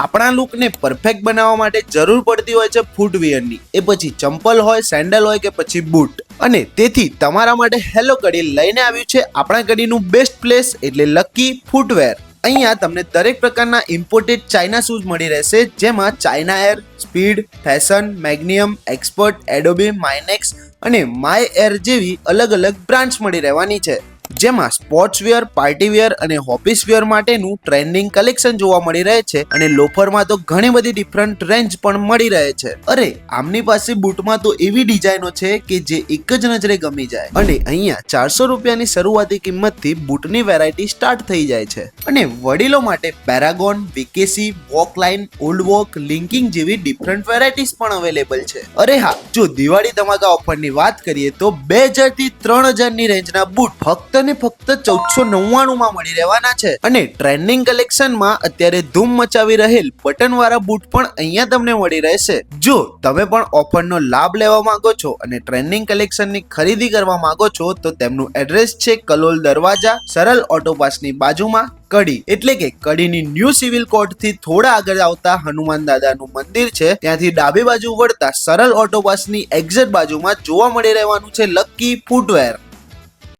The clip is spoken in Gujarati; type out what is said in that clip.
આપણા લુકને પરફેક્ટ બનાવવા માટે જરૂર પડતી હોય છે ફૂટવેરની, એ પછી ચંપલ હોય, સેન્ડલ હોય કે પછી બૂટ. અને તેથી તમારા માટે હેલો કડી લઈને આવ્યું છે આપણા કડીનું બેસ્ટ પ્લેસ એટલે લકી ફૂટવેર. અહીંયા તમને દરેક પ્રકારના ઇમ્પોર્ટેડ ચાઇના શૂઝ મળી રહેશે, જેમાં ચાઇના એર, સ્પીડ, ફેશન, મેગ્નિયમ, એક્સપર્ટ, એડોબી, માઇનેક્સ અને માય એર જેવી અલગ અલગ બ્રાન્ડ્સ મળી રહેવાની છે. જેમાં સ્પોર્ટ્સ વેર, પાર્ટી વેર અને ઓફિસ વેર માટેનું ટ્રેન્ડિંગ કલેક્શન જોવા મળી રહે છે અને લોફરમાં તો ઘણી બધી ડિફરન્ટ રેન્જ પણ મળી રહે છે. અરે આમની પાસે બૂટમાં તો એવી ડિઝાઇનો છે કે જે એક જ નજરે ગમી જાય. અને અહીંયા 400 રૂપિયાની શરૂઆતી કિંમતથી બૂટની વેરાયટી સ્ટાર્ટ થઈ જાય છે. અને વડીલો માટે પેરાગોન, વીકેસી, વોકલાઇન, ઓલ્ડ વોક, લિંકિંગ જેવી ડિફરન્ટ વેરાયટીઝ પણ અવેલેબલ છે. અરે હા, જો દિવાળી ધમાકા ઓફરની વાત કરીએ તો 2000 થી 3000 ની રેન્જના બૂટ ફક્ત ને ફક્ત 1499 માં મળી રહેવાના છે. અને ટ્રેન્ડિંગ કલેક્શનમાં અત્યારે ધૂમ મચાવી રહેલ બટન વાળા બૂટ પણ અહીંયા તમને મળી રહેશે. જો તમે પણ ઓફરનો લાભ લેવા માંગો છો અને ટ્રેન્ડિંગ કલેક્શનની ખરીદી કરવા માંગો છો તો તેમનું એડ્રેસ છે કલોલ દરવાજા, સરળ ઓટોપાસની બાજુમાં કડી. એટલે કે કડીની ન્યૂ સિવિલ કોર્ટ થી થોડા આગળ આવતા હનુમાન દાદાનું મંદિર છે, ત્યાંથી ડાબી બાજુ વળતા સરળ ઓટોપાસની એક્ઝેક્ટ બાજુમાં જોવા મળી રહેવાનું છે લકી ફૂટવેર.